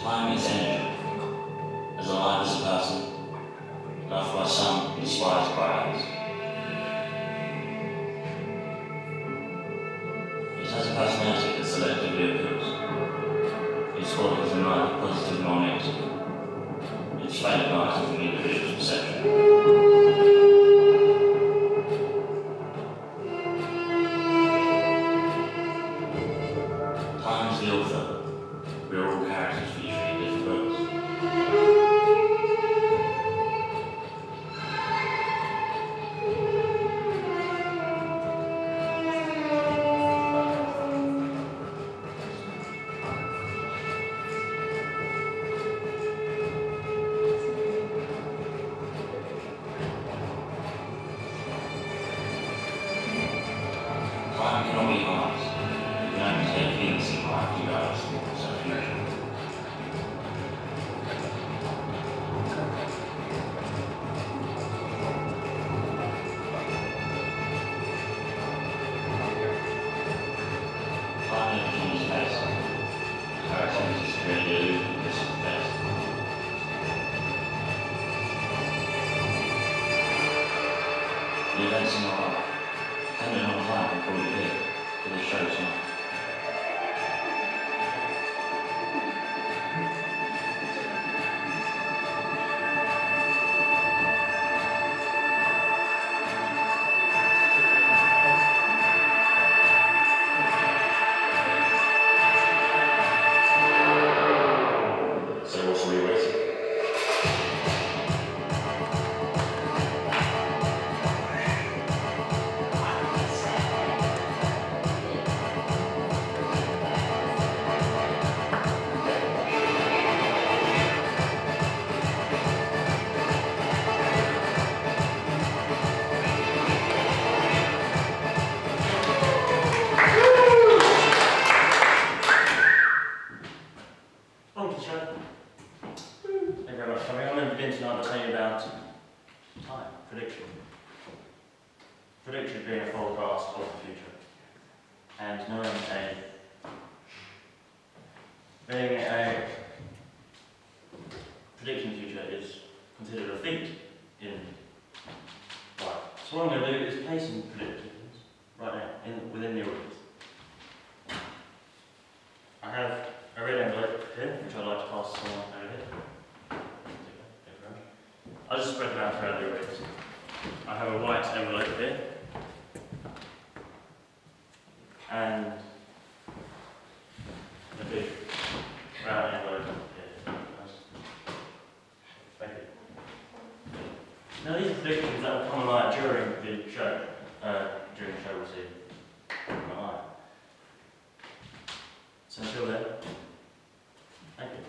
Time is energy. As alive as a person, loved by some, despised by others. It has a personality that selectively appeals. Its qualities are neither positive nor negative. Its fate lies in the individual's perception. Time is the author. We are all characters featuring different books. Time cannot be harnessed. You can only take things in life to go so future. Time in space. Our senses create the illusion of this space. The events in your life, depending on time before you hear, till it shows not. So what are we waiting? Thank you, Sean. Thank you very much for coming. I'm going to begin tonight by telling you about time, prediction. Prediction being a forecast of the future. And being a predicting the future is considered a feat in life. So what I'm going to do is play some predictions right now within the audience. I have a red envelope here, which I'd like to pass to someone over here. I'll just spread them out throughout the audience. I have a white envelope here, and a big round envelope here. Thank you. Now these are predictions that will come alive during the show. We'll see come alive. So until then, thank you.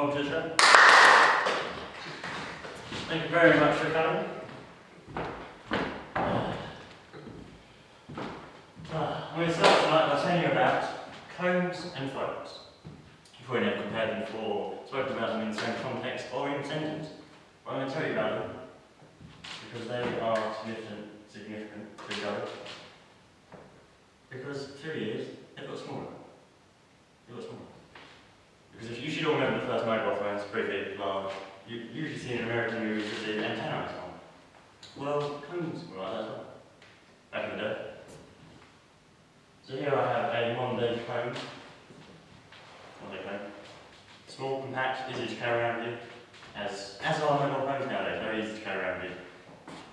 welcome to the show. Thank you very much for coming. I'm going to start tonight by telling you about combs and phones. You've probably never compared them before, or spoken about them in the same context or in a sentence. But I'm going to tell you about them because they are significant to go. Because through years, they've got smaller. Because if you should all remember the first mobile phones, pretty big, large. You usually see in American movies with the antenna on. Well, combs were like that as well, back in the day. So here I have a modern-day comb. Small, compact, easy to carry around with you, as are mobile phones nowadays, very easy to carry around with you.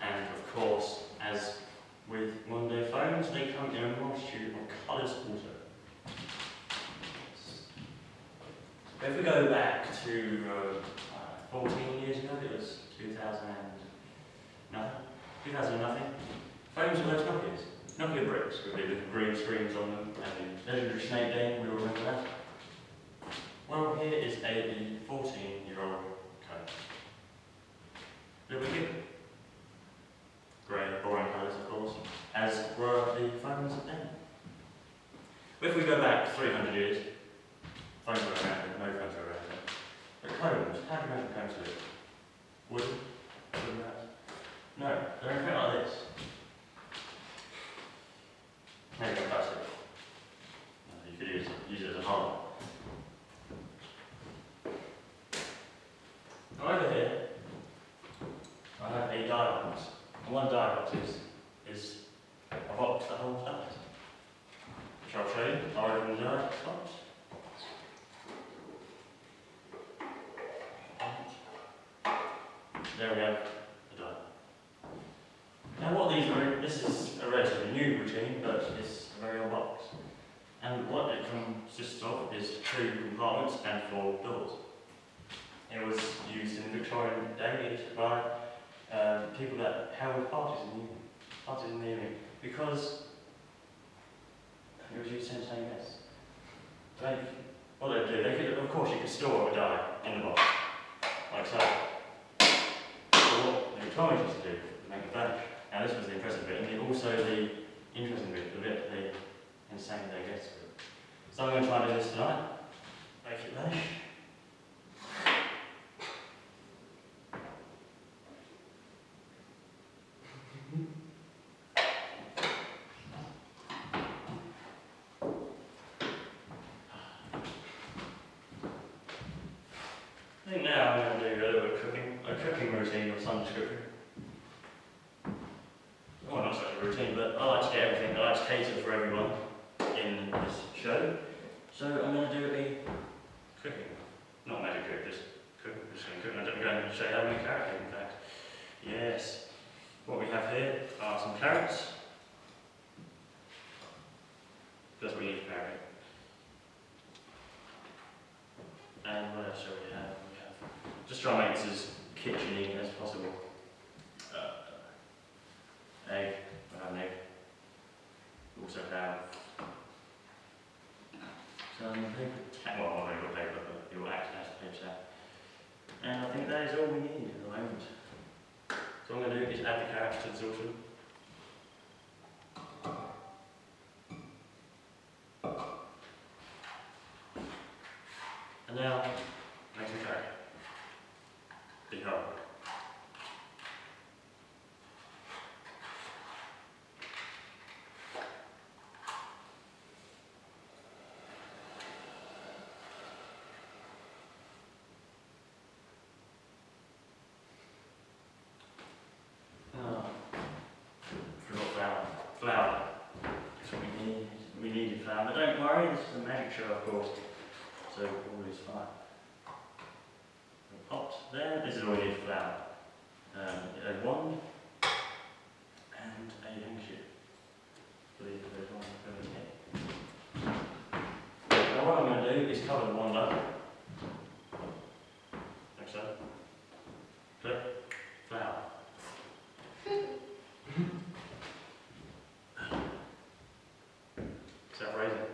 And of course, as with modern-day phones, they come in a multitude of colours also. But if we go back to 14 years ago, it was 2000 and nothing. Phones were those Nokias. Nokia bricks with the little green screens on them and the legendary Snake game, we all remember that. Well, here is a 14-year-old comb. A little bit bigger. Grey, boring colours, of course, as were the phones then. But if we go back 300 years, phones were around then, no phones were around then. But combs, how do you remember combs look? Wooden? No, they're in fact like this. Maybe a plastic. You could use it as a hollow. Over here, I have a dye box. And one dye box is a box that holds dyes. Which I'll show you. I'll open the dye box. There we have the dye. Now what these are, this is a relatively new routine, but it's a very old box. And what it consists of is 2 compartments and 4 doors. It was used in the Victorian day by people that held parties in the evening, because it was used to entertain guests. What they'd do, of course you could store a dye in the box, like so. So what the Victorians used to do, make it vanish. Now this was the impressive bit, and also the interesting bit, the bit they entertained their guests with. So I'm going to try and do this tonight, make it vanish. I think now I'm going to do a little bit of cooking routine of some description. Well, not such a routine, but I like to get everything, I like to cater for everyone in this show. So I'm going to do a cooking, not magic cook, just cook, I'm going to show you how to make carrot cake, in fact. Yes. What we have here are some carrots. That's what we need for carrot cake. And what else shall we have? Just try and make this as kitchen-y as possible. Egg. I have an egg. Also have some paper. Well, not very good paper, but it will act as a paper towel. And I think that is all we need at the moment. So what I'm going to do is add the carrots to the saucepan. And now, make some carrot. Big hole. Flour. That's what we need. We needed flour, but don't worry, this is a magic show, of course. So all is fine. A pot there. This is all we need for flour. A wand and a handkerchief. I believe there's one over here. Now what I'm going to do is cover the wand up. Like so. Clip. Flour. Self-raising.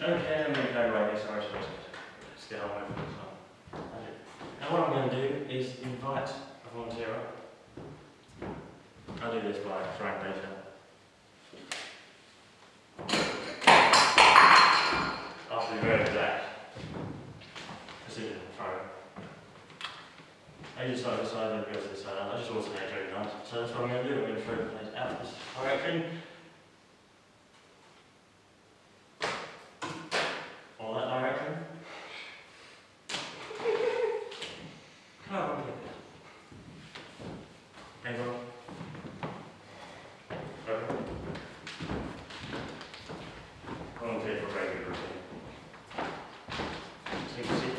Okay, I'm going to go away. Sorry, let's get on with this one. And what I'm going to do is invite a volunteer up. I'll do this by throwing data. After the very exact precision throw. I just like this side and go to this side. I just alternate very nice. So that's what I'm going to do. I'm going to throw the plates out this direction. Or that direction. Come on, here. Hang on. Okay. Volunteer for a very good routine. Take a seat.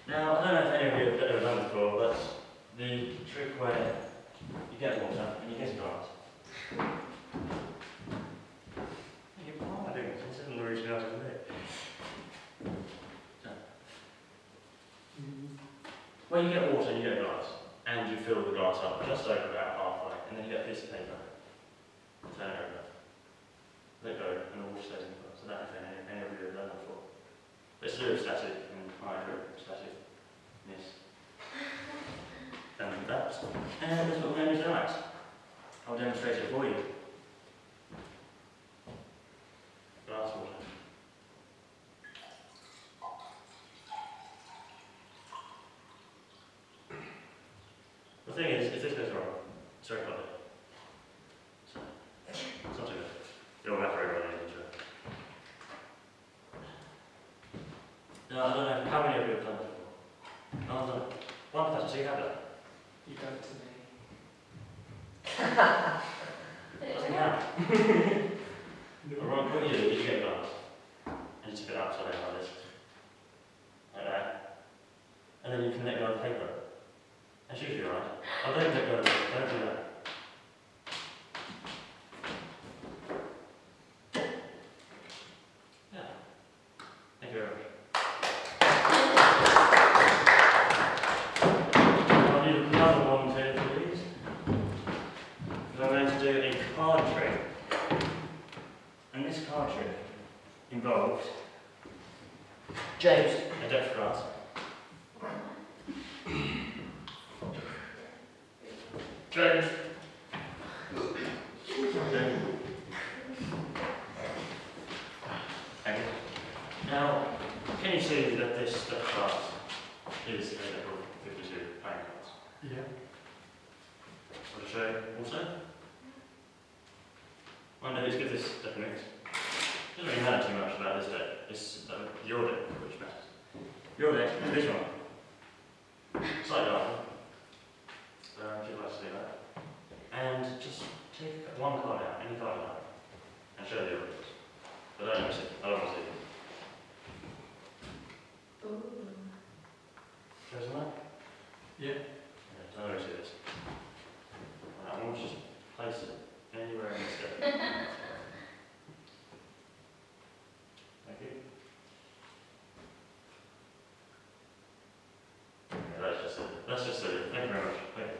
Now, I don't know if any of you have ever done this before, but the trick where you get water and you get grass. Why am I doing this? This isn't the routine I was going to do. When you get water and you get glass, and you fill the glass up just over about halfway, and then you get a piece of paper, turn it over, let go, and the water stays in the glass. I don't know if any of you have done that before. Let's do a static and staticness. And that. And that's what we're going to do tonight. I'll demonstrate it for you. Glass water. The thing is, if this goes wrong, it's very clever. So, it's not too good. It'll evaporate right into it. Now, I don't know how many of you have done it before. No, I've done it. One person, so you have done it. You done it to me. Doesn't count. Alright, what you do is you get a glass, and you tip it upside down like this. Like that. And then you can let go of the paper. That's usually right. Oh, don't let go of the paper, don't do that. Yeah. Thank you very much. I'll need another volunteer, please. Because I'm going to do a card trick. And this card trick involves James. a Dutch grass. James. Okay. Now, can you see that this Dutch grass is made up of 52 playing cards? Yeah. I'll just show you also. Well, no, let's give this deck a mix. Doesn't really matter too much about this deck. It's your deck which matters. Your deck is this one. Slightly darker. So if you'd like to do that. And just take one card out, any card out, and show the others. But I don't see it. I don't want to see it. Show some that? Yeah. Yeah, I don't see this. Right, I want to just place it anywhere in this deck. Thank you. Yeah, that's just it. That's just it. Thank you very much. Thank you.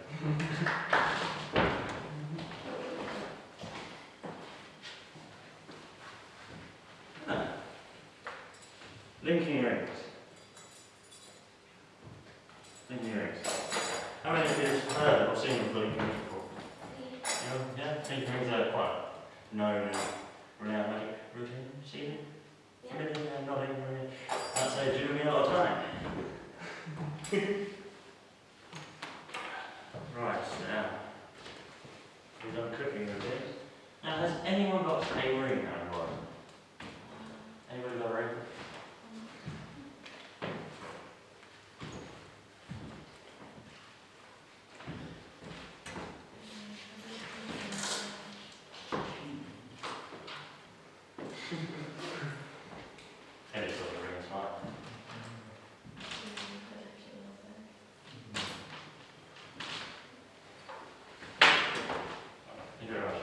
Linking rings. Linking rings. How many of you have heard or seen of linking rings before? Yeah? Linking rings are quite known and renowned magic routine. Seen it? Familiar? Nodding? That saves you a lot of time. Right, now. We've done cooking routines. Now, has anyone got a ring out of one? Anybody got a ring? Any sort of ring is fine. Thank you very much.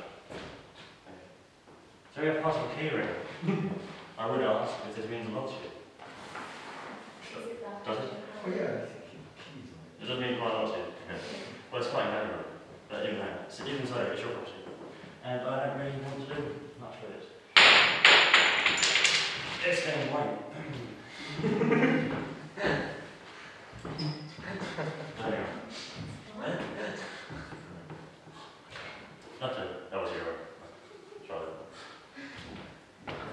So we have part of a key ring. I would ask if this means a lot to you. Does it? Oh yeah. It does mean quite a lot to you. Okay. Well, it's quite invaluable. But even though, so even so, it's your property. And I don't really want to do much with it. It's getting white. Anyway. That's it. That was your. Try it.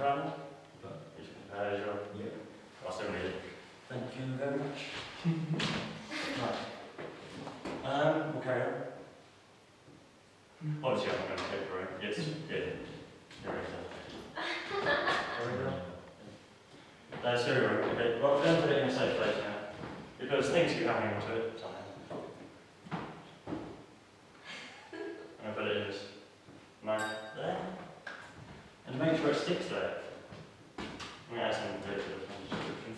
Round? Sure. Yeah. I'll still read it. Thank you very much. Right. We'll carry on. Obviously, I'm not going to take it, right? Yes. Yeah. There we go. That's very right. Okay. Well, we're going to put it in a safe place now. Because things keep happening onto it somehow. I'm going to put it in this knife there. And make sure it sticks there. I'm going to add some of this in the description.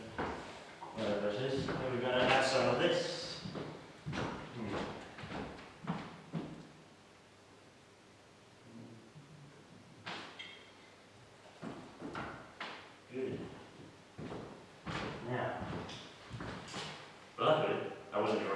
Whatever it is. Then we're going to add some of this. Good. Now, luckily, I wasn't right.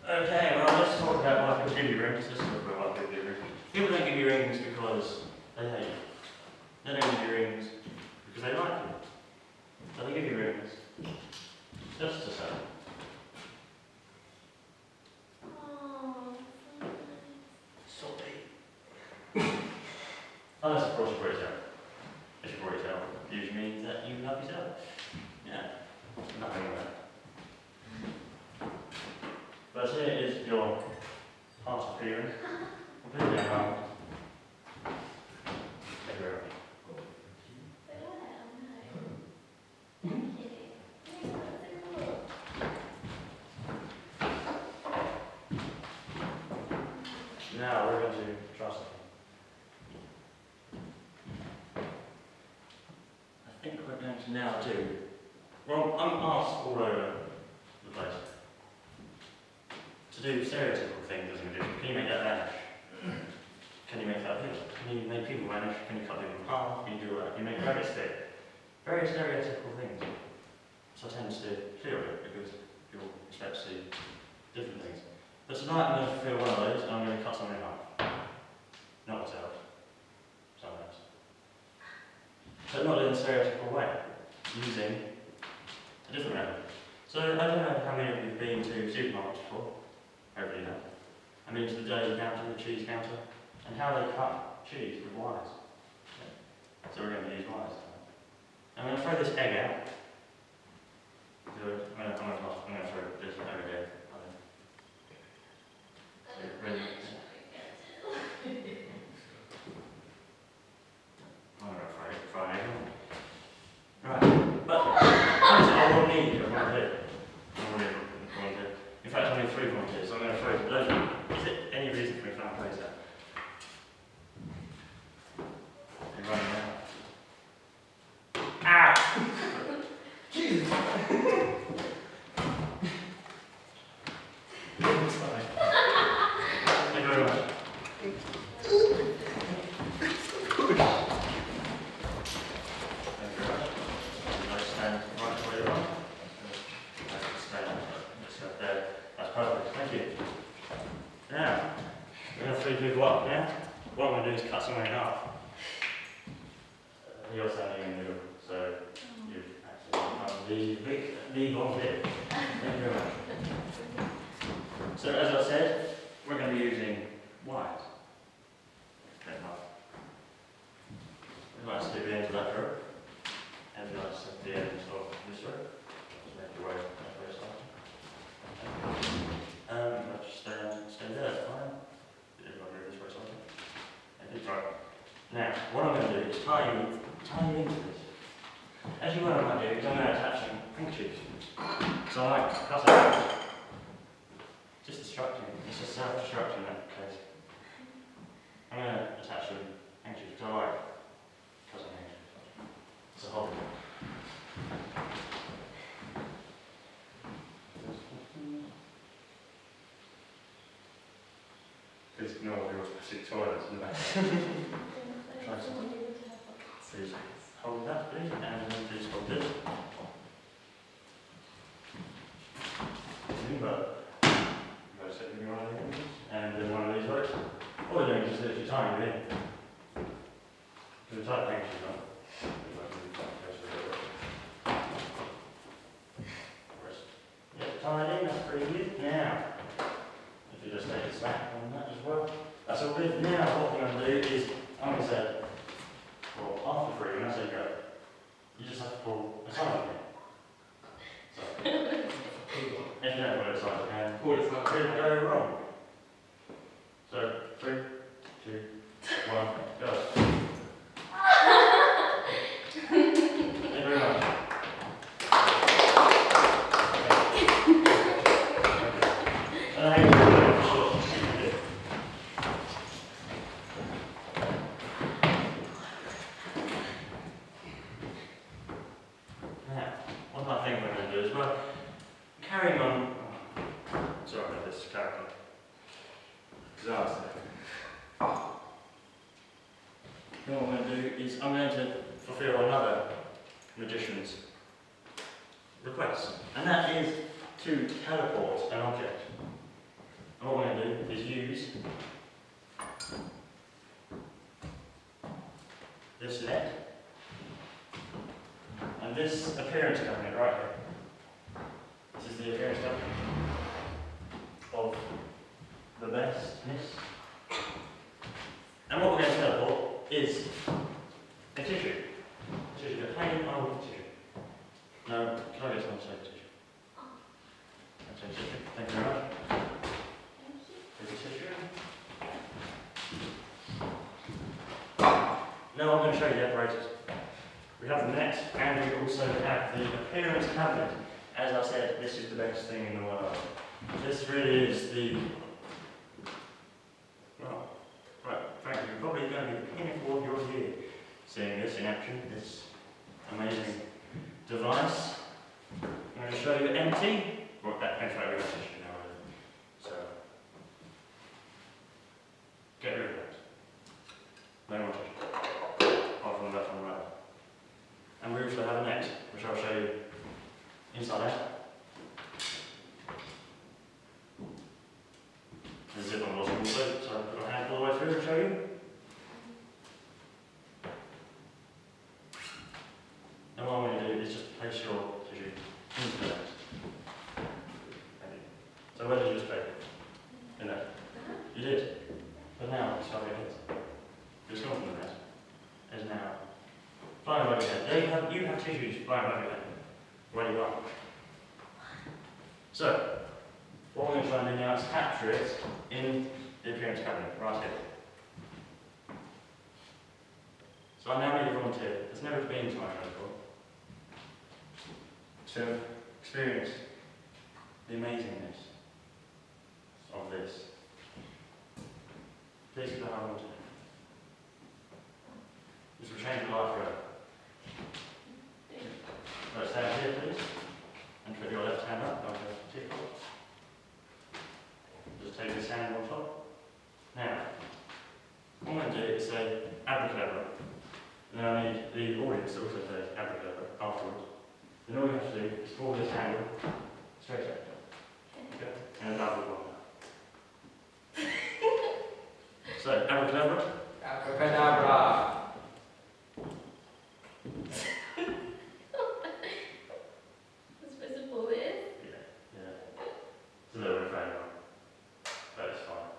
Okay, well let's talk about why people give you rings. Let's talk about why people give you rings. People don't give you rings because they hate you. They don't give you rings because they like you. So they give you rings just to say. Salty. Unless of course you brought it out. If you brought it out, it usually means that you love yourself. Yeah, nothing like that. But here is your heart appearing. Completely unharmed. Thank you very much. Now we're going to try something. I think we're going to now do. Well, I'm asked all over the place to do stereotypical things, doesn't it? Can you make that vanish? Can you make that appear? Can you make people vanish? Can you cut people in half? Can you do that? Can you make rabbits fit? Very stereotypical things. So I tend to steer clear of it because people expect to see different things. But tonight I'm going to feel one of those and I'm going to cut something in half. Not myself. Someone else. But not in a stereotypical way. Using a different method. So I don't know how many of you have been to supermarkets before. Hopefully you have. I mean to the deli counter, the cheese counter, and how they cut cheese with wires. Yeah. So we're going to use wires. I'm going to throw this egg out. Good. I'm going to throw this over here. Ready? I'm going to throw an egg on. Right. But I will need a volunteer. In fact, I need 3 volunteers, so I'm going to throw those. Is it any reason for me to place that? You're running out. Ah! Jesus! Thank you very much. Now, we're going to 3 people up, yeah? What I'm going to do is cut somewhere in half. You're standing in the middle, so you actually become the volunteer. Thank you very much. So as I said, we're going to be using wires. We'd like to stick the end of that rope, and we'd like to stick the end of this rope. Just make your way that way slightly. Let's stay there, that's fine. If I move this way slightly. Okay, right. Now, what I'm going to do is tie you into this. As you might do, I'm going to attach some handkerchiefs. So I like to cut it out. Just destructing it. It's a self-destruction in that case. I'm going to attach some handkerchiefs. So I like cutting handkerchiefs. So just ignore your specific toilets in the back. Try something. Please hold that, please, and then please hold this. Remember, you guys set me one of these, and then one of these works. All you're doing is just literally tying it in. Do the tight thing, you know. Yeah, tie it in, that's pretty good. Now, if you just take a snap on that as well. That's all good. Now, what we're going to do is, I'm going to say, well, after three, when I say go, you just have to pull a side again. So, if you don't pull it aside again, could go wrong. So, 3, 2, 1, go. Thank you very much. Now, one other thing we're going to do as well, carrying on, sorry about this character, disaster. Then what I'm going to do is I'm going to fulfill another magician's request, and that is to teleport an object. And what we're going to do is use this net and this appearance cabinet right here. This is the appearance cabinet of the bestness. And what we're going to teleport is a tissue. Tissue, a plain old tissue. No, can I get someone to say tissue? I'll say tissue. Thank you very much. There's a tissue. Now I'm going to show you the apparatus. We have the net and we also have the appearance cabinet. As I said, this is the best thing in the world. This really is the, well, right, frankly, you're probably going to be the pinnacle of your year seeing this in action, this amazing device. I'm going to show you empty. Well, in fact, we have tissue now, so get rid of that. No more tissue. Apart from the left and right. And we also have a net, which I'll show you inside out. There's a zip on the bottom also, so I'll put my hand all the way through and show you. And what I'm going to do is just place your tissue into the net. So where did you just place it? In there. You did. But now it's over your head. It's gone from the net. It's now flying over your head. There you have tissues flying over your head. Where you are. So, what we're going to try and do now is capture it in the appearance cabinet, right here. So I now need a volunteer that's never been to my show before to experience the amazingness of this. Please do I want to. This will change your life forever. Right, stand here please, and put your left hand up, like a tick off. Just take this hand on top. Now, what I'm going to do is say abracadabra, and then I need the audience to also say abracadabra afterwards. Then all you have to do is pull this handle straight up. Okay? And a double one. So, abracadabra. Abracadabra. That's supposed to pull it. Yeah. It's a little bit failure, but it's fine.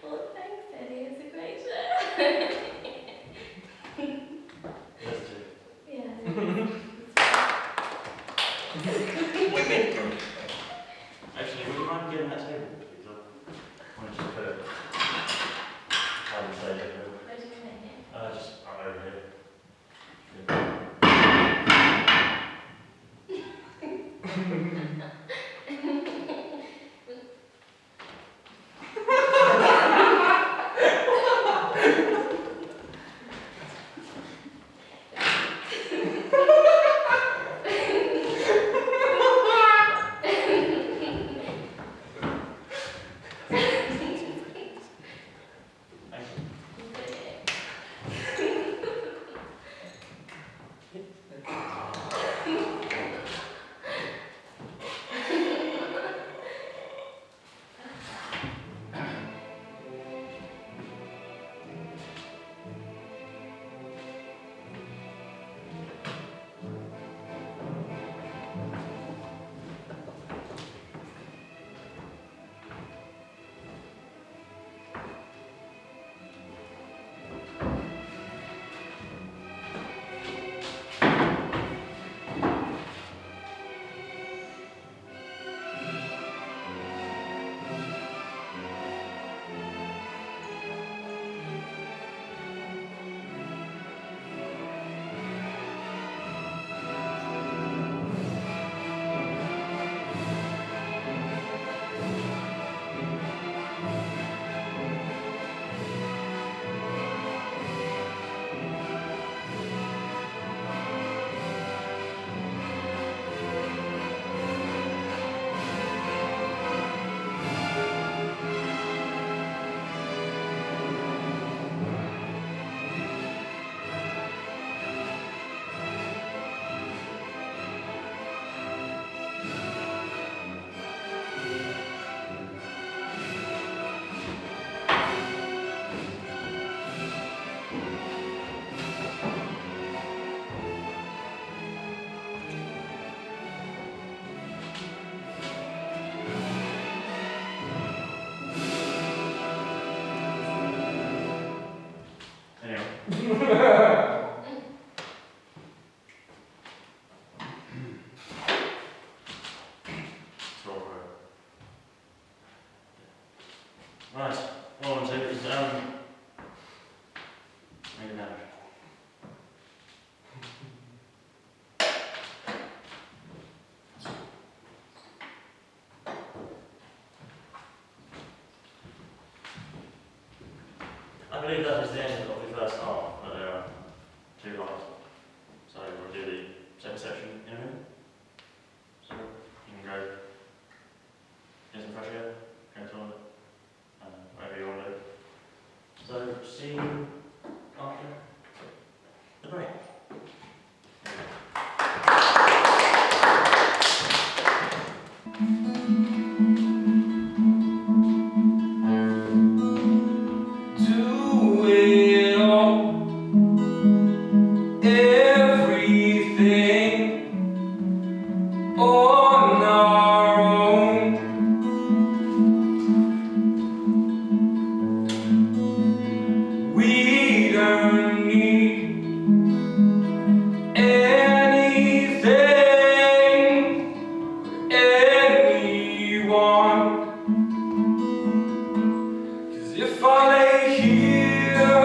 Well, thanks, Eddie. It's a great show. Let's do Yeah. Actually, would you mind getting that table, please? I want to just put it. I would say it. Where's your pen? Just over here. Right, what I want to do is make a note. I believe that is the end of the first half, but there are 2 halves. So we'll do the second section in a minute. So you can go get some fresh air, go to the toilet, whatever you want to do. So see you after the break. If I lay here,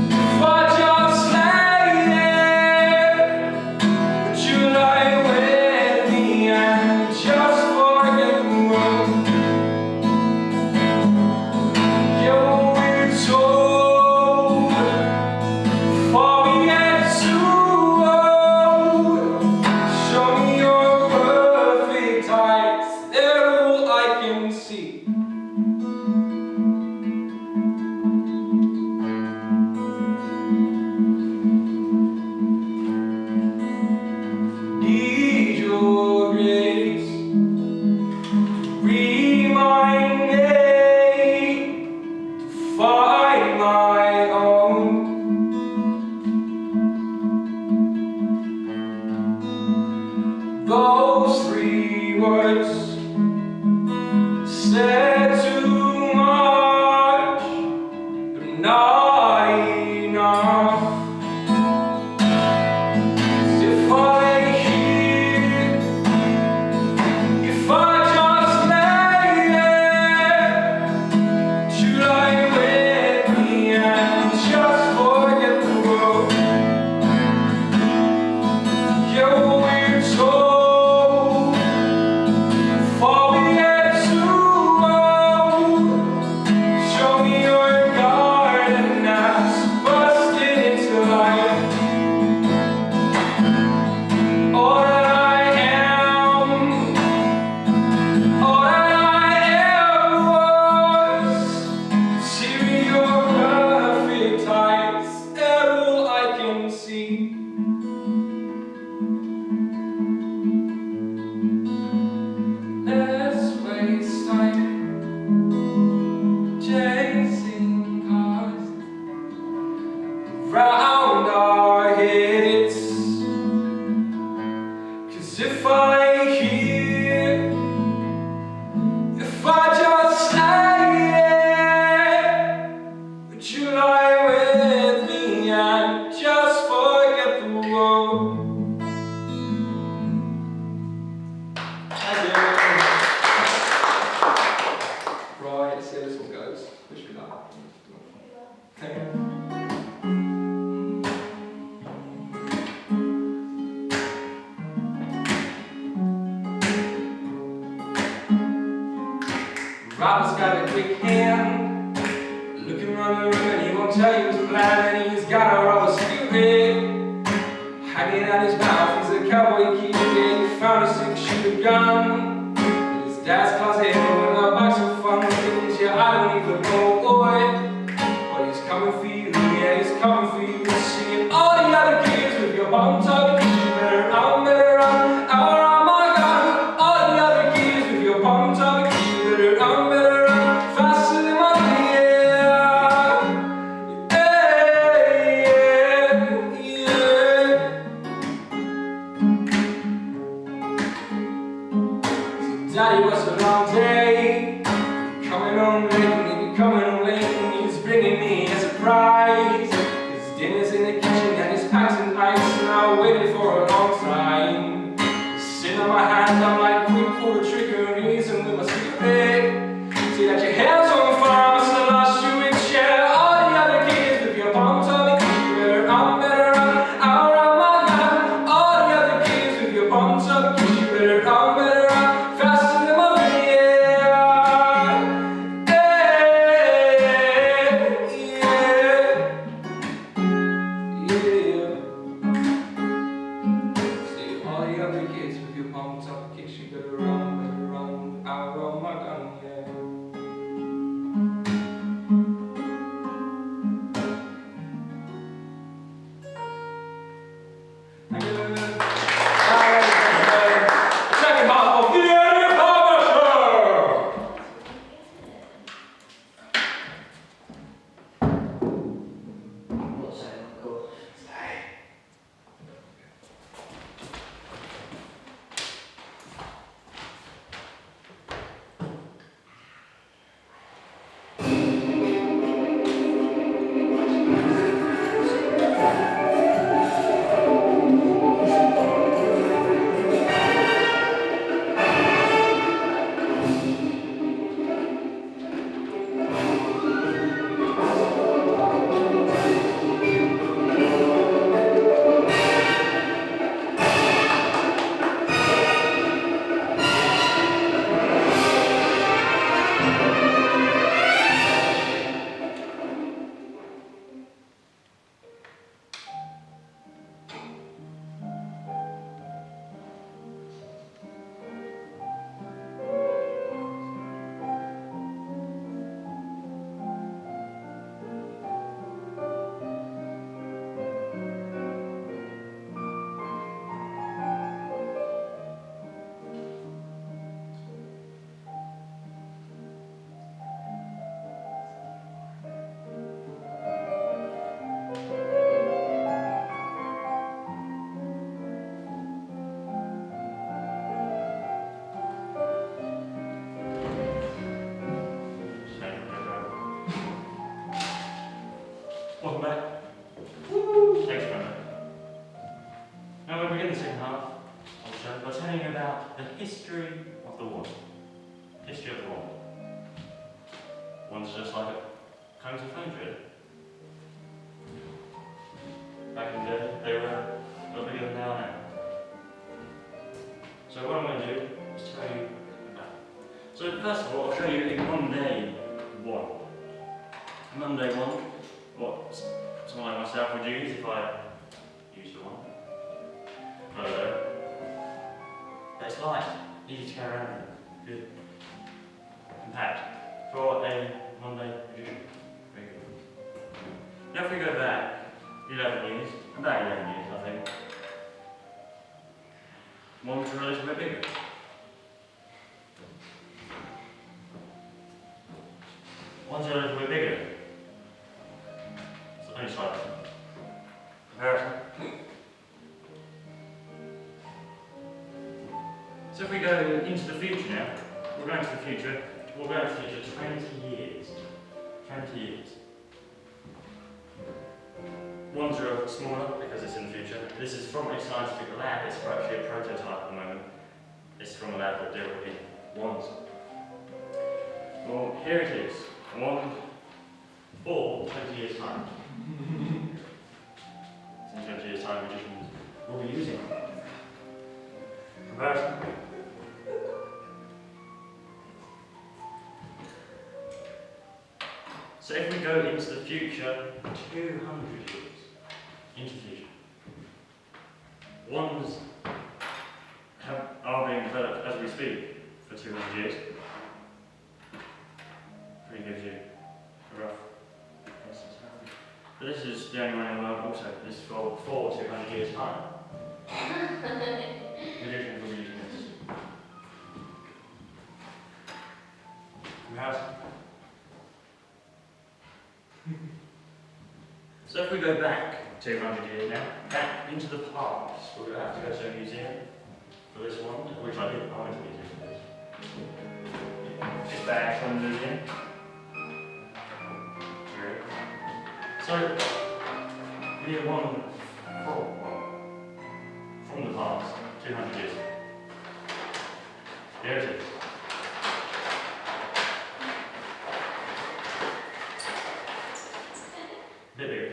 if I just lay there, would you lie with me and just forget the world? Yeah, we're told before we get too old. Show me your perfect eyes, they're all I can see. Those 3 words said too much, but not enough. 'Cause if I lay here, if I just lay there, would you lie with me and just forget the world? Yeah, we're told round our heads. 'Cause if I lay here, if I just lay there, would you lie with me and just forget the world? Right, let's see how this one goes. Wish me luck. Thank you. Rob's got a quick hand, looking around the room and he won't tell you his plan, and he's got a rubber spirit hanging out his mouth. He's a cowboy kid, yeah, he found a 6-shooter gun in his dad's closet with a box of fun things. Yeah, I don't even know boy, but he's coming for you, yeah, he's coming for you. Seeing all the other kids with your bum tucked, you better run, out, my God. All the other kids with your bum tucked, you better run, faster than my Daddy, was a long day, coming home late, and he's bringing me a surprise. So first of all, I'll show you in Monday 1. Monday 1, what someone like myself would use if I used the one. But it's light, easy to carry around, good. Compact for a Monday edition. Very good. Now if we go back 11 years, about 11 years I think, ones are a little bit bigger. Ones are a little bit bigger. So only slightly. Comparison. So if we go into the future now, we're going to the future, we'll go to the future 20 years. 20 years. Ones are smaller because it's in the future. This is from a scientific lab, it's actually a prototype at the moment. It's from a lab that deal with ones. Well, here it is. 1 for 20 years time. In 20 years time, magicians will be using comparison. So if we go into the future, 200 years into the future, ones are being developed as we speak for 200 years. Pretty gives you a rough essence. But this is the only one in the world also. This is for 200 years time. Magicians will be using this. Comparison. So if we go back 200 years now, back into the past, we're going to have to go to a museum for this one, which I did. I went to a museum for this. It's back from the museum. So, we need one from the past, 200 years. Here it is. Bit bigger.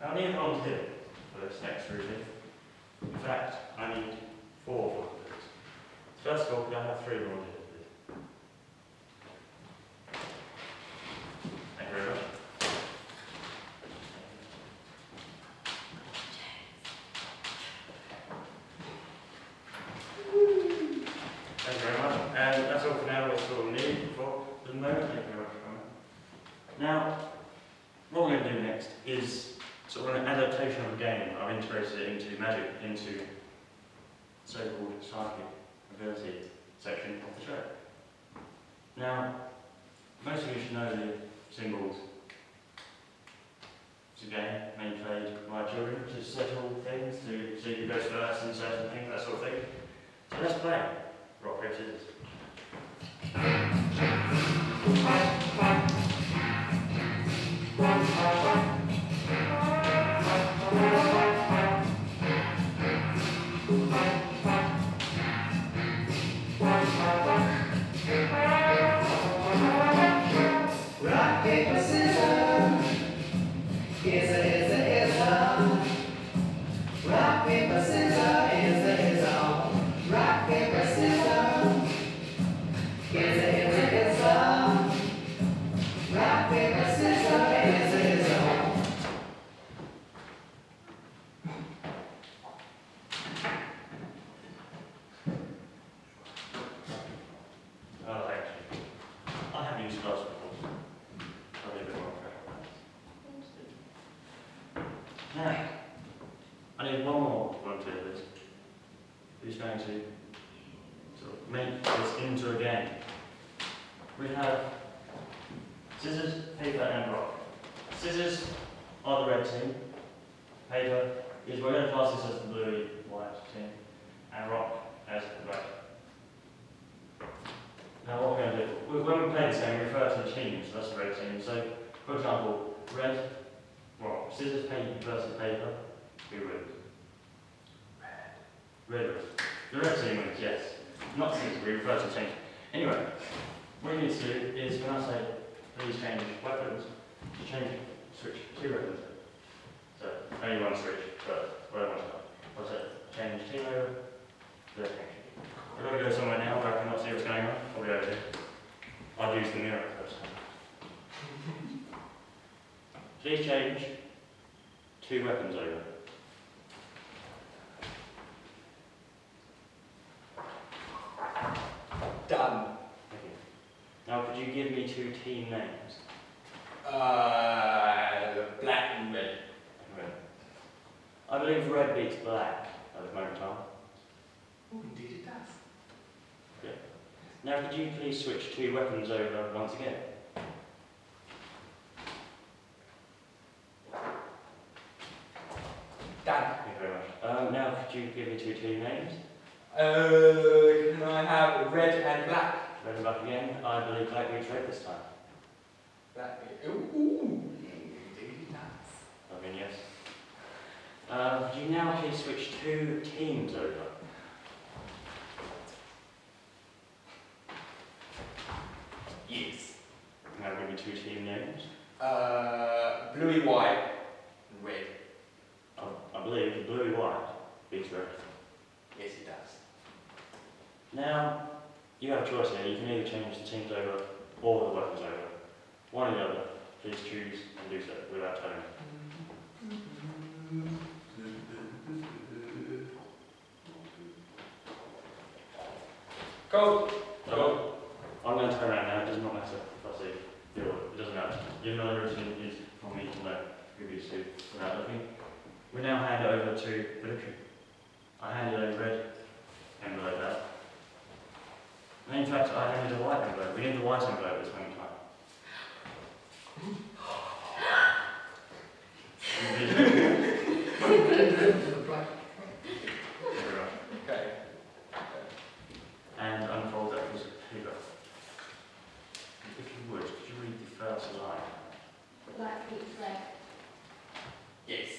I need a volunteer for this next routine. In fact, I need 4 volunteers. First of all, could I have 3 volunteers, please? Thank you very much. Thank you very much. And that's all for now. That's all we need for the moment. Thank you very much for coming. Now, what we're going to do next is sort of an adaptation of a game. I've integrated it into magic, into so-called psychic ability section of the show. Now, most of you should know the symbols. It's a game mainly played by children to settle things, to see who goes first and certain things, that sort of thing. So let's play rock, paper, scissors. Rock, paper, scissors. Rock, paper, scissors. Rock, paper, scissors. Rock, paper, scissors. Oh, actually, I have used gloves before. Probably a bit more practice. Now, I need one more volunteer list. Who's going to sort of make this into a game? We have scissors, paper, and rock. Scissors are the red team. Paper is, we're going to class this as the bluey white team, and rock as the black. Now what we're going to when we play this game, we refer to the teams, so that's the red team. So, for example, red, well, scissors, paper versus paper, who wins? Red wins. The red team wins, yes. Not scissors, we refer to the team. Anyway, what you need to do is, when I say, please change weapons, you switch 2 weapons. So, only one switch, but whatever one's done. I'll say, change team over, there, I've got to go somewhere now where I cannot see what's going on. I'll be over here. I'll use the mirror first. Please change 2 weapons over. Done. Thank you. Now, could you give me 2 team names? Black and red. Red. I believe red beats black at the moment in time. Oh, indeed it does. Now, could you please switch 2 weapons over once again? Done. Thank you very much. Now, could you give me 2 team names? Can I have red and black? Red and black again. I believe black beats red this time. Black. Ooh, indeed it does. I mean, yes. Could you now please switch 2 teams over? Yes. Now give me 2 team names. Bluey white and red. I believe bluey white beats red. Yes, it does. Now, you have a choice here. You can either change the teams over or the weapons over. One or the other. Please choose and do so without telling me. Go. So, I'm going to turn around now. It does not matter if I see the order. It doesn't matter. Even though the routine is for me to know who these 2 without looking. We now hand over to the victory. I handed a red envelope out. And in fact, I handed a white envelope. We need the white envelope at this moment in time. Okay. And unfold that piece of paper. If you would, could you read the first line? Black beats red, Yes.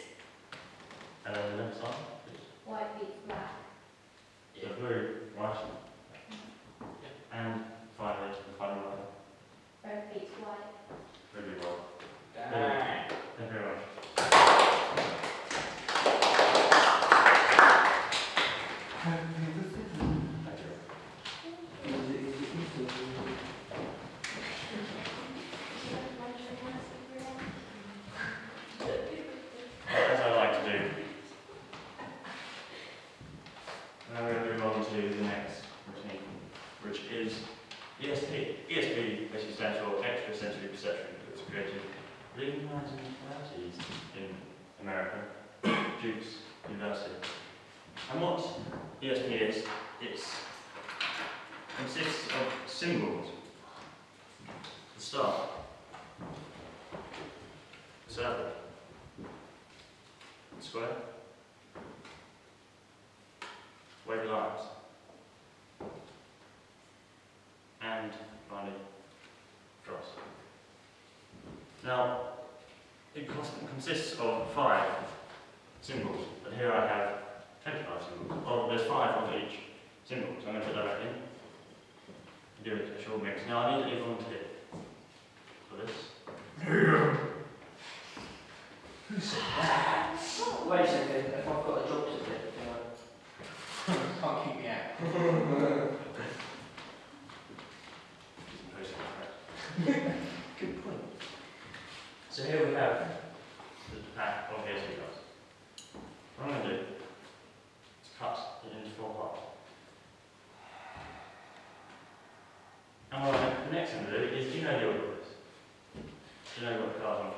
And then the next line, please. white beats black. The blue, right. And finally, the final line. Red beats white. Really well. Dang. Thank you very much. Thank you. As I like to do. Now we're going to move on to the next routine, which is ESP. ESP basically stands for Extrasensory Perception. It was created in the 1930s in America, Duke's University. And what ESP is, it consists of symbols. The star, the circle, the square, wavy lines, and finally, cross. Now, it consists of 5 symbols, but here I have 25 symbols. Oh, there's 5 of each symbol, so I'm going to put that back in. Do it a short mix. Now I need a volunteer for this. Wait a second, if I've got a job to do, Can't keep me out. Good point. So here we have the pack of ESP cards. What I'm going to do is cut it into 4 parts. And what I'm next going to do is, do you know the order of this? Do you know what the cards are?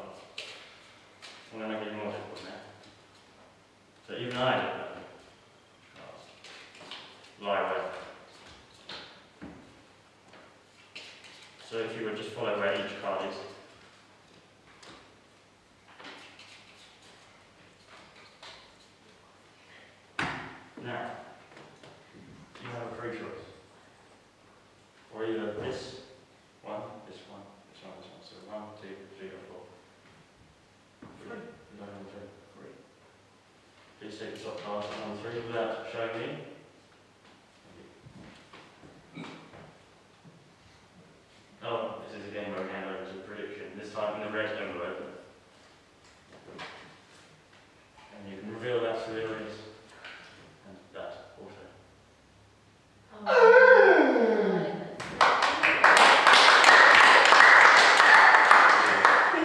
I'm going to make it more difficult now. So even I don't know. Lie away. So if you would just follow where each card is. Now, you have a free choice. Or either this, take the top class at number 3 without showing me. Oh, this is again where I hand over to prediction, this time in the red envelope. And you can reveal that to the audience. And that also.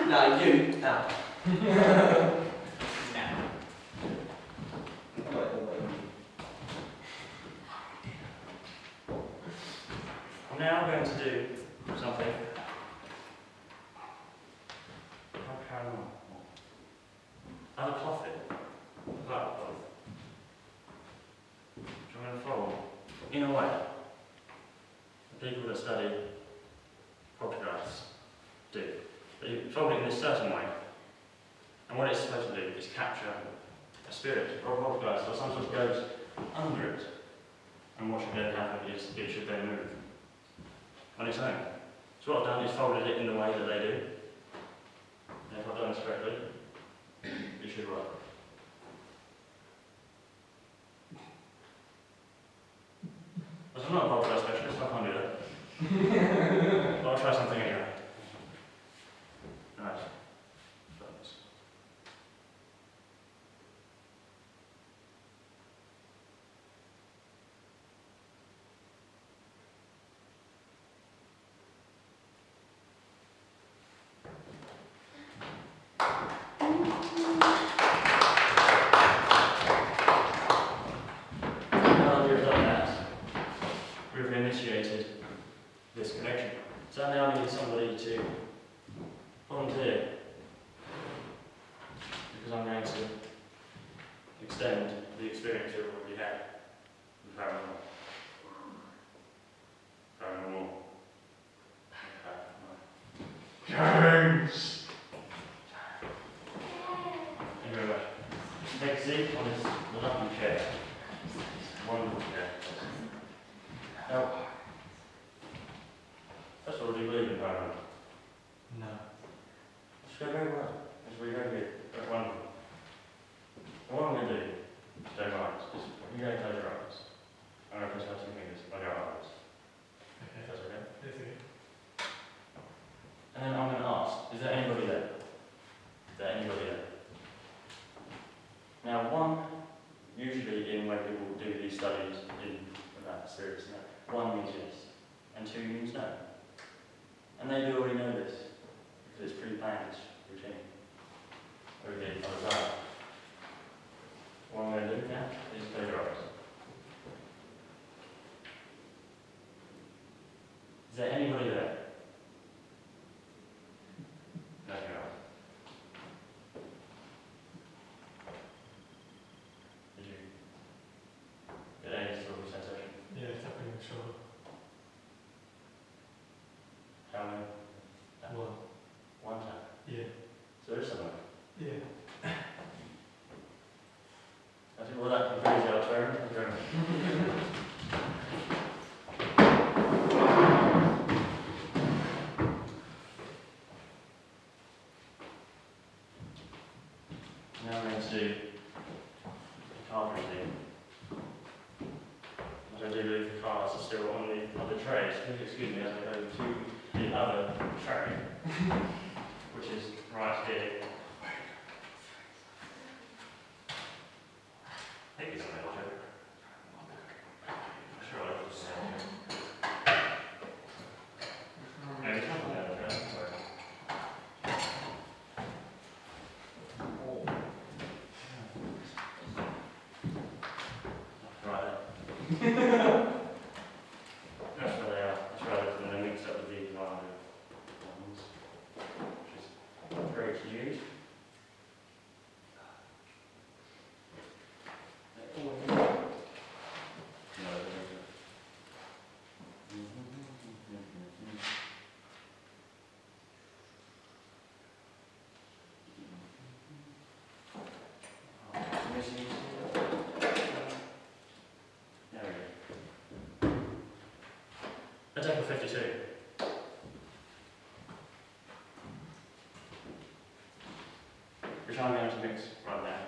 No, you. No. I'm now going to do something. I'll cloth it. Cloth. Which I'm going to fold in a way the people that study poltergeists do. They fold it in a certain way, and what it's supposed to do is capture a spirit or a poltergeist or some sort of ghost under it. And what should then happen is it should then move on its own. So what I've done is folded it in the way that they do. And if I've done this correctly, it should work. As I'm not a poltergeist specialist, I can't do that. But I'll try something anyway. Right. Focus. Now that we've done that, we've initiated this connection. So now I need somebody to volunteer, because I'm going to extend the experience you've already had with paranormal. James! Thank you very much. Take a seat on this lovely chair. Wonderful chair. Now, first of all, do you believe in paranormal? No. It's going very well. It's really very good. Very wonderful. And what I'm going to do, don't mind, is you go and close your eyes. I'm going to press out 2 fingers on your eyes. Okay. If that's okay. That's okay. And then I'm going to ask, is there anybody there? Is there anybody there? Now, one, usually in when people do these studies about spirits, one means yes, and 2 means no. And they do already know this, because it's pre-planned, it's routine. Over the other side. What I'm going to do now is close your eyes. Is there anybody there? Close your eyes. Did you get any sort of sensation? Yeah, tapping on the shoulder. How many? One. One tap. Yeah. So there is someone. Yeah. I think well that concludes our turn. Thank you very much. Now I'm going to do the card reading. As I do believe the cards are still on the other trays. Please excuse me as I go to the other tray, which is right here. I think it's on the other tray. I'm sure I was maybe it's not on the other tray. Sorry. Right there. That's where they are. That's where they're mixed up with these ones, which is great to use. There we go. Article 52. Which I'm going to mix right now.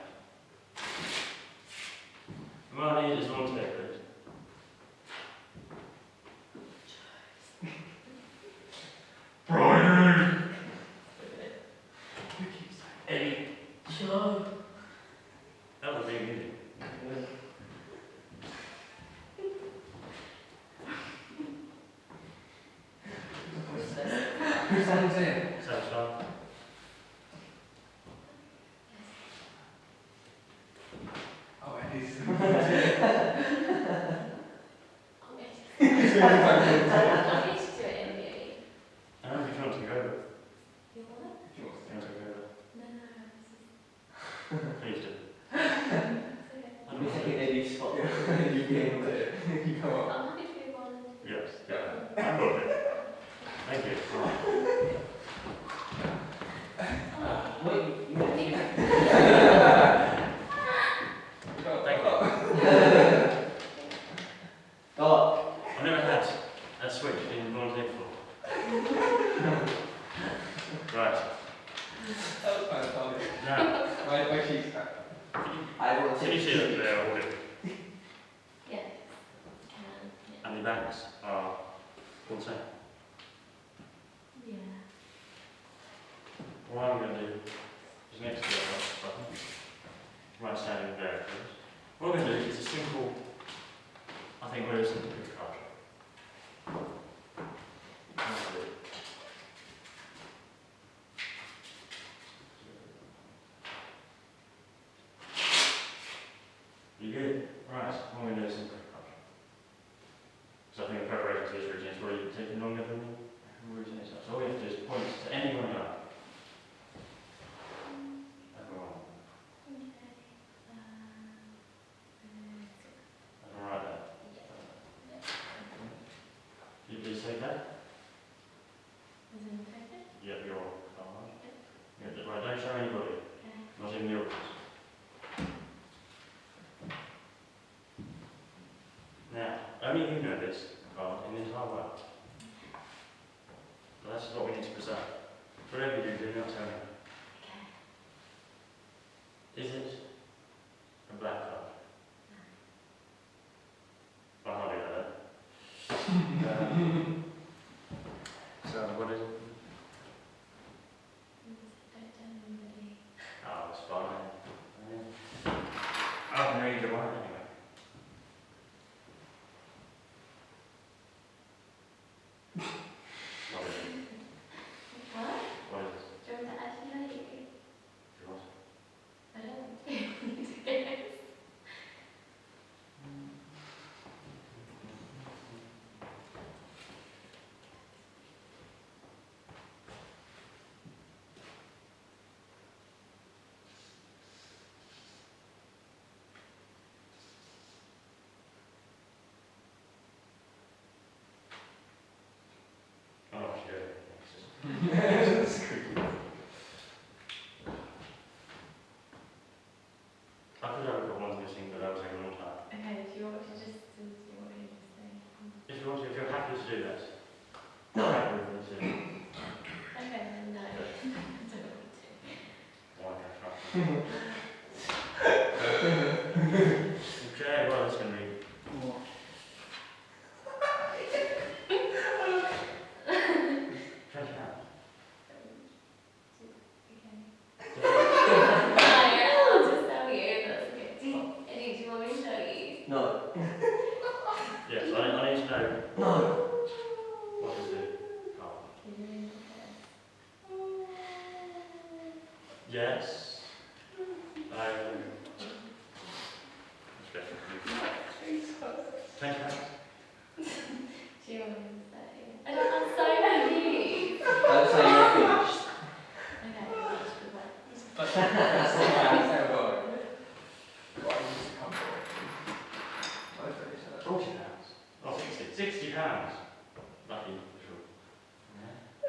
Someone's in. Satisfied? Oh, it is. I'm going to do it in the I don't know if you want to go over. You what? You want to go over? No. Please do. I'll be taking Eddie's spot. You be able to. You come up. I'm happy to be one. Yes, yeah. I'm good. Thank you. Wait, you want to Thank you. Go on. I've never had a switch being volunteered for. Right. That was kind of funny. Now, My cheeks back. I want can you see that they are all good? Yes. Can. And the banks are all the same. Yeah. What I'm going to do is next to the button, right standing there, please. What we're going to do is a simple, I think very simple picture card. You good? Right, what we're going to do is a simple picture card. So I think the preparation to this routine is probably taking longer than the routine itself. So all we have to do is point to anyone you like. Everyone. Okay. Alright then. Can you please take that? Is it okay? Yep, your card. Yeah, right, don't show anybody. Okay. Not even the audience. Now, only you know this card in the entire world. But that's what we need to preserve. Whatever you do, not tell me. Okay. Is it a black card? Well, I'll do that then. So, what is it? Don't tell anybody. Oh, it's fine. I can read your mind anyway. What is it? What? What is it? Do you want to actually know you? Yours? I don't need to guess. Oh, shit. That's creepy. I could have got one missing, but that was taking a long time. Okay, do you want me to just do what you just say? If you want to, if you're happy to do that. No. Happy with it, too. Okay, then no. I don't want to. Why not? Okay, well, it's going to be. Fresh out. Okay. I'll just tell you. That's okay. Eddie, do you want me to show you? No. Yes, I need to know No. what is it. Oh. Can you read Yes. Thank you. Do you want me to say? I don't, I'm so confused. Don't say you're finished. Okay, that's good one. That's not bad. Say what? What is this come from? I've already said that. £40. Oh, 60. £60. Lucky, for sure. Yeah.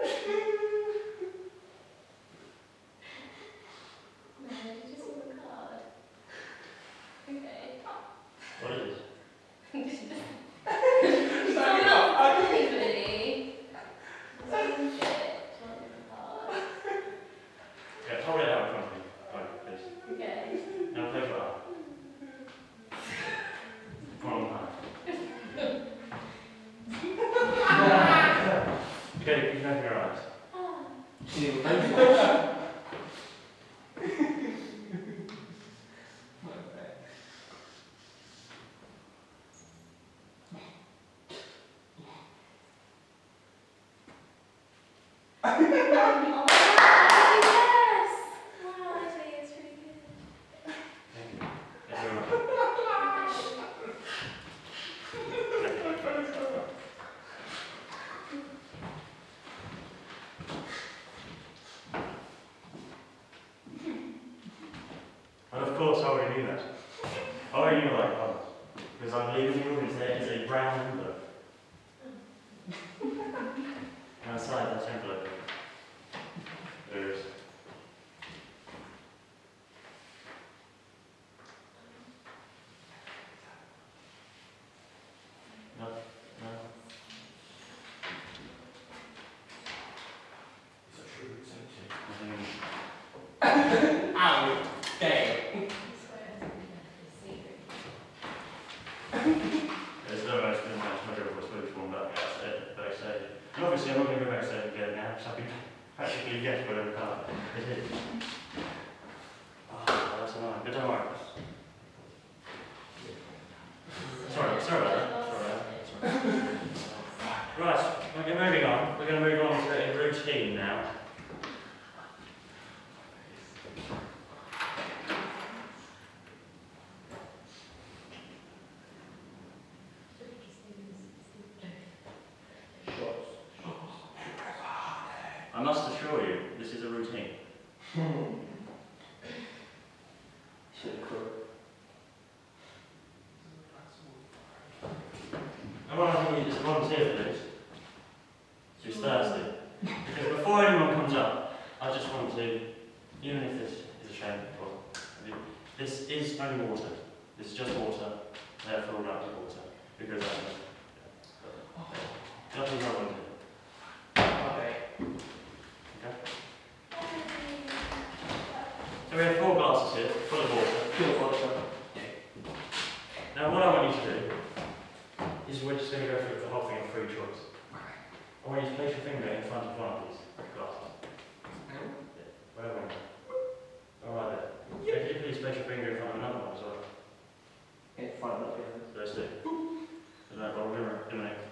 No, you just want a card. Okay. What is it? Stand it up. Anybody? Some shit. Do you want a card? Yeah, hold it out in front of me. Right, please. Okay. Now close your eye. Come on, okay, you can open your eyes. Ah. See you later. Okay. already knew that. I already knew that colour. Because I believe in the room there is a brown envelope. And outside that envelope, there is. No, no. Ow! Dang. There's no way to do much of a switch from backstage. And obviously I'm not going to go backstage again now, because I've been practically guessed whatever colour it is. Oh, that's annoying, but don't worry. Sorry about that. Sorry about that. Right, okay, moving on. We're going to move on to a routine now. I must assure you, this is a routine. And what I think is a volunteer for this. It's Thursday. Because before anyone comes up, I just want to, even if this is a shame, this is only water. This is just water. They are filled up with water. Because that's nothing I want to do. Okay. Okay? So we have 4 glasses here, full of water. Pure water. Now what I want you to do is we're just going to go through the whole thing of free choice. I want you to place your finger in front of one of these glasses. Yeah, whatever one. Alright there. If you please place your finger in front of another one as well. In front of the Those two. So that we're going to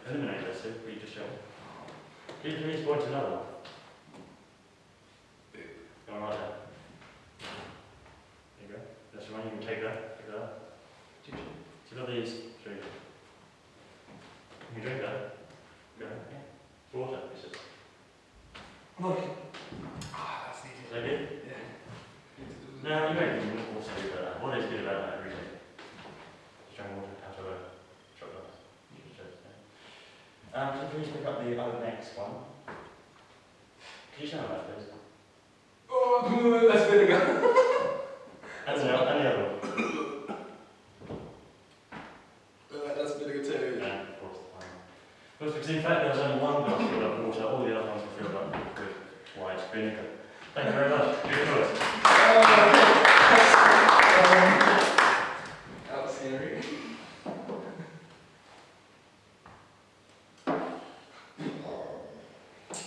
eliminate those two, but you just show me. Can you please point to another one? Alright there. There you go. That's the one, you can take that. Take that. So you've got these. Show you. You can drink that. Go. Water, this is. That's needed. Is that good? Yeah. Now, you may also do that. What is good about that routine? Just drink water out of a shot glass. You can show it there. Can you please pick up the next one? Can you show me that, please? Oh, that's vinegar. And the other one. That's vinegar too. Yeah, of course. Because in fact there was only one glass filled up with water, all the other ones were filled up with white vinegar. Thank you very much. Good choice. That was scary.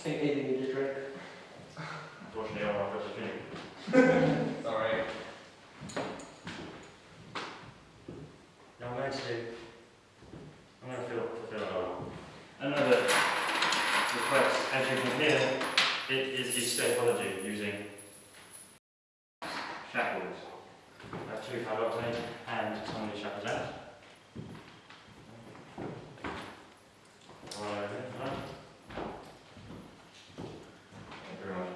Anything you just drink? Unfortunately, I'm not supposed to drink. Sorry. Now I'm going to fulfill another request. As you can hear, it is escapology using shackles. I have 2 phylloxera and somebody shackles out. Right. Thank you very much.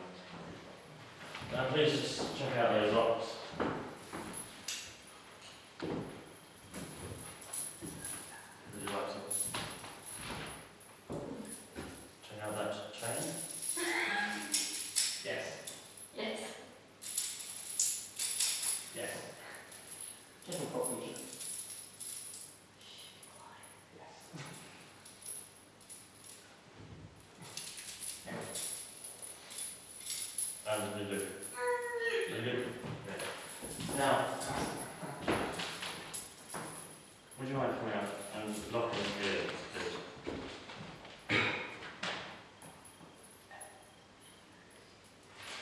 Now please just check out those locks. Would you like to check out that chain? Yes. Yes. Yes. Just a properly. And they do. They do. Yeah. Now, would you mind coming out and locking the ears, please?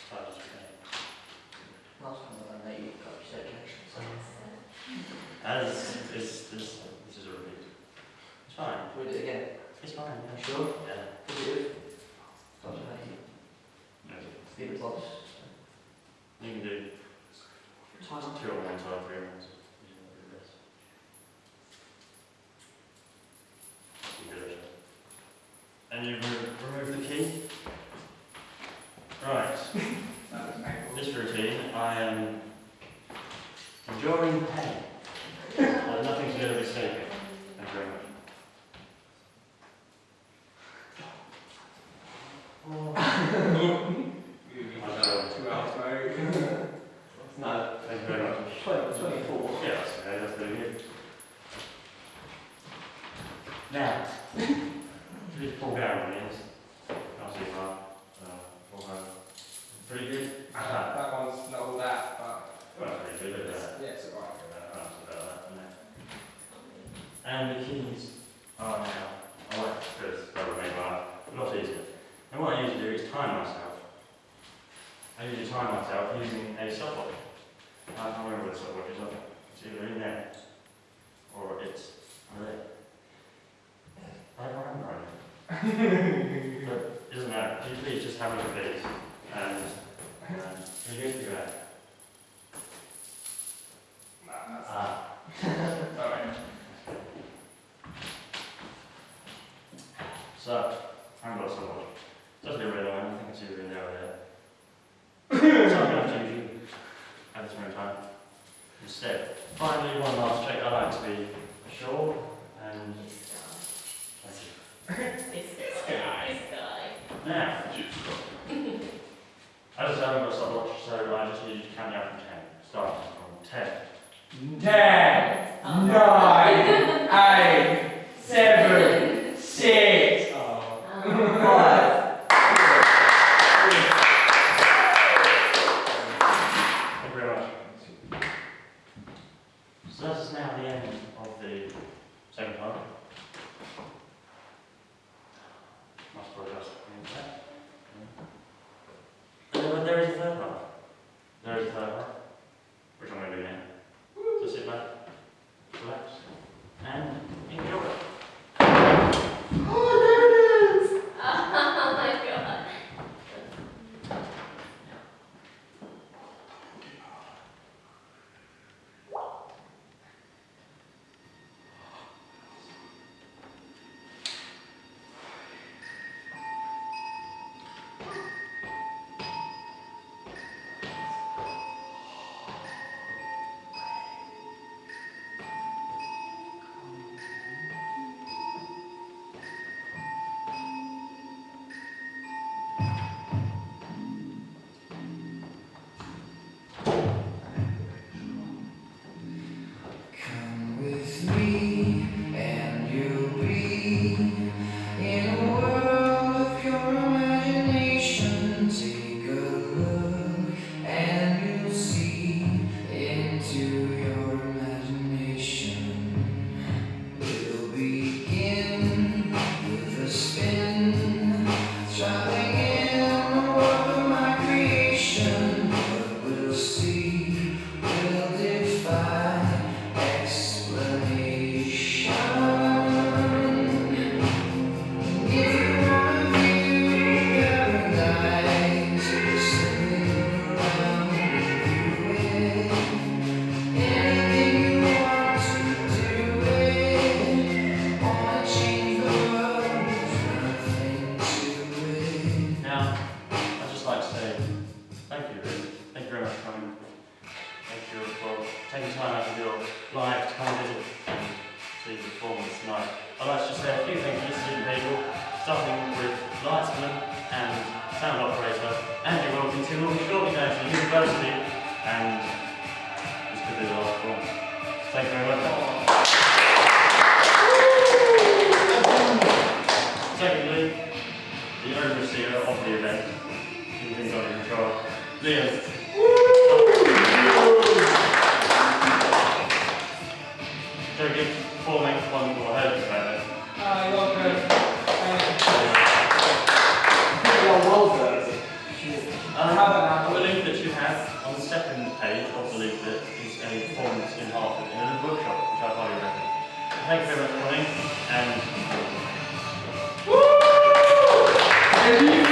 Start as we can. Last time I know you got your surgery. As this is a repeat. It's fine. We'll do it again. It's fine. Yeah. Sure? Yeah. We'll do it. Don't know you. No. Leave it lost. You can do Time. 2 or 1 time, 3 rounds. And you remove the key. Right. That was painful. This routine I am enjoying you're in pain. There's nothing to do with sleeping. Thank you very much. I'll go. 2 hours, mate. No, Thank you very much. 24. Yeah, that's okay, that's very good. Now, please pull down, please. I'll see if pretty good. That one's not all that, but Well, pretty good, isn't it? yeah, it's alright. And the keys are now, I like this, probably made a lot easier. And what I usually do is time myself. I usually time myself using a stopwatch. I can't remember what the stopwatch is. It's either in there or it's there. I don't remember. But it doesn't matter. Can you please just have a look at these? And you go through that. Alright. So, I haven't got so much. Doesn't do really well, I think it's either in there or there. So I'm going to have to use you at this moment in time. Instead, finally, one last check. I like to be sure and thank you. This guy. Now, I just haven't got a stopwatch, so I just need you to count me up from 10. Starting from 10. 10, 9, 8, 7, 6, 5. Thank you very much. So this is now the end of the second part. Must apologise for that. But there is a third part. There is a third part, which I'm going to do now. So sit back, relax, and enjoy. Oh, there it is! Oh my god. Come with me, and you'll be in a world of your imagination. Take a look, and you'll see into your imagination. We'll begin with a spin, traveling in the world of my creation. What we'll see will defy explanation. If you wanna view paradise, sailing around with you, anything you want to do it. Wanna change the world, there's nothing to it. Now, I'd just like to say thank you, really. Thank you very much for coming. Thank you for taking time out of your life to come and visit and see the performance tonight. I'd like to just say a few things to the student people, starting with lightsman and sound operator, Andrew Wilkins, who will be shortly going to the university, and this could be the last performance. Thank you very much. Secondly, the overseer of the event, keeping things under control, Liam. Joe Gibbs performing wonderful host about it. You're welcome. The leaflet you have on the second page of the leaflet is a performance in Hartford in a workshop, which I highly recommend. Thank you very much for coming, and And you